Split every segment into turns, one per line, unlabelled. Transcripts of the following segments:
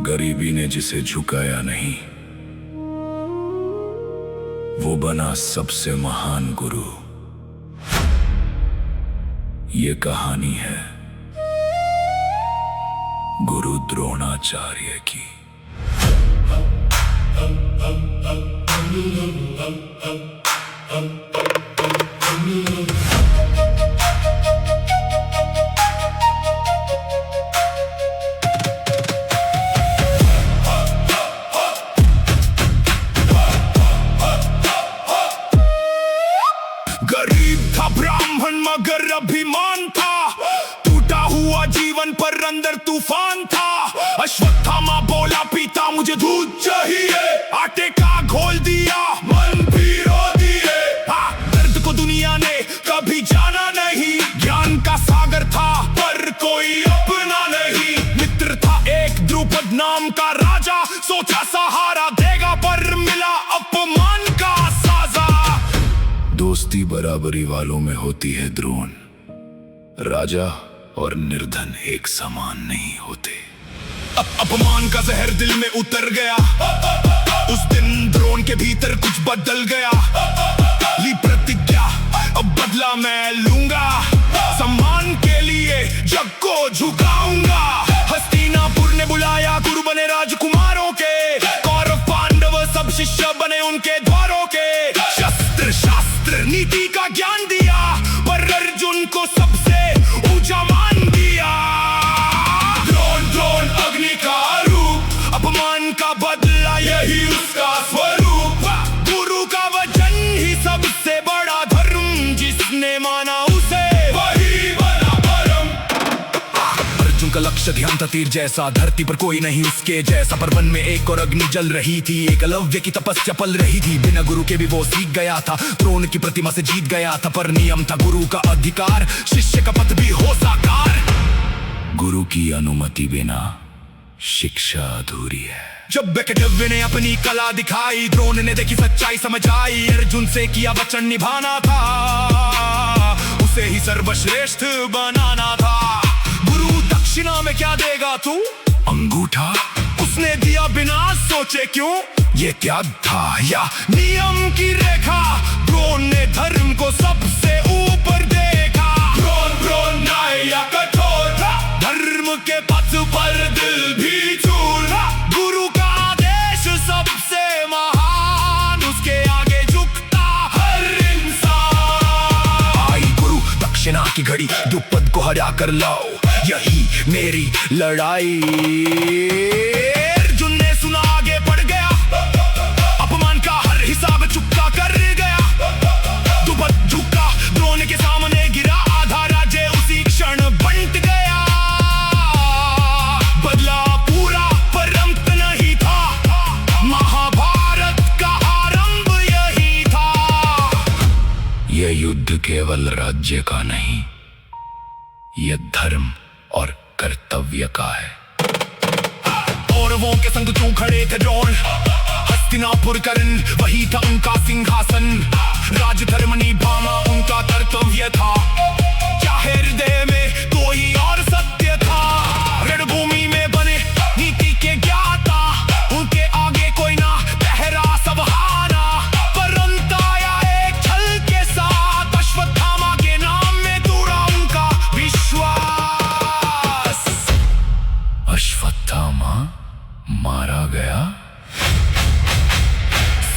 गरीबी ने जिसे झुकाया नहीं, वो बना सबसे महान गुरु। ये कहानी है गुरु द्रोणाचार्य की।
गरीब था ब्राह्मण मगर अभिमान था, टूटा हुआ जीवन पर अंदर तूफान था। अश्वत्थामा बोला पिता मुझे दूध चाहिए, आटे का घोल दिया मन भी रो दिए। दर्द को दुनिया ने कभी जाना नहीं, ज्ञान का सागर था पर कोई अपना नहीं। मित्र था एक द्रुपद नाम का राजा, सोचा सहारा देगा पर मिला अपमान का साजा।
दोस्ती बराबरी वालों में होती है द्रोण, राजा और निर्धन एक समान नहीं होते।
अपमान का जहर दिल में उतर गया, उस दिन द्रोण के भीतर कुछ बदल गया। ली प्रतिज्ञा अब बदला मैं लूंगा, सम्मान के लिए जग को झुकाऊंगा। हस्तिनापुर ने बुलाया गुरु बने राजकुमारों के, कौरव पांडव सब शिष्य बने उनके द्वारों के। शस्त्र शास्त्र नीति का ज्ञान दिया, पर अर्जुन को सबसे ऊंचा मान दिया। द्रोण द्रोण अग्नि का रूप, अपमान का बदला यही उसका स्वरूप। गुरु का वचन ही सबसे बड़ा धर्म, जिसने माना उसे वही बना परम। अर्जुन का लक्ष्य ध्यान था तीर जैसा, धरती पर कोई नहीं उसके जैसा। पर वन में एक और अग्नि जल रही थी, एकलव्य की तपस्या पल रही थी। बिना गुरु के भी वो सीख गया था, द्रोण की प्रतिमा से जीत गया था। पर नियम था गुरु का अधिकार, शिष्य का पथ भी हो साकार।
गुरु की अनुमति बिना शिक्षा अधूरी है।
जब एकलव्य ने अपनी कला दिखाई, द्रोण ने देखी सच्चाई समझ आई। अर्जुन से किया वचन निभाना था, उसे ही सर्वश्रेष्ठ बनाना था। गुरु दक्षिणा में क्या देगा तू?
अंगूठा
उसने दिया बिना सोचे क्यों, ये त्याग था या नियम की रेखा। द्रोण ने धर्म को सबसे ऊपर देखा। द्रोण द्रोण न्याय या कठोर, धर्म के पथ पर दिल भी चूर। गुरु का आदेश सबसे महान, उसके आगे झुकता हर इंसान। आई गुरु दक्षिणा की घड़ी, द्रुपद को हरा कर लाओ, यही मेरी लड़ाई। अर्जुन ने सुना आगे बढ़ गया, अपमान का हर हिसाब चुकता कर गया। द्रुपद झुका, द्रोण के सामने गिरा, आधा राज्य उसी क्षण बंट गया। बदला पूरा पर अंत नहीं था, महाभारत का आरंभ यही था।
यह युद्ध केवल राज्य का नहीं, यह धर्म और कर्तव्य का है।
कौरवों के संग क्यों खड़े थे द्रोण? हस्तिनापुर कर्ण वही था उनका सिंहासन। राज धर्म निभाना उनका कर्तव्य था, चाहे हृदय में कोई और सत्य था। रणभूमि में बने नीति के ज्ञाता, उनके आगे कोई ना ठहरा सब हारा। पर अंत आया एक छल के साथ, अश्वत्थामा के नाम में तोड़ा उनका विश्वास।
अश्वत्थामा मारा गया।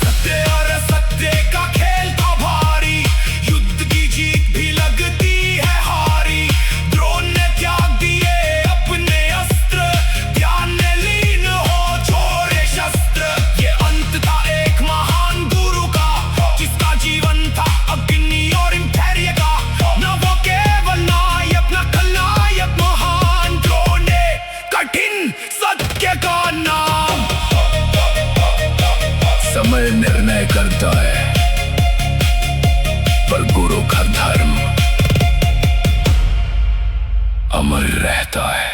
सत्य और असत्य का खेल था भारी, युद्ध की जीत भी लगती है हारी। द्रोण ने त्याग दिए अपने अस्त्र, ध्यान में लीन हो छोड़े शस्त्र। ये अंत था एक महान गुरु का, जिसका जीवन था अग्नि और धैर्य का। न वो केवल नायक न खलनायक महान, द्रोण ने कठिन सत्य का नाम।
समय निर्णय करता है, पर गुरु का धर्म अमर रहता है।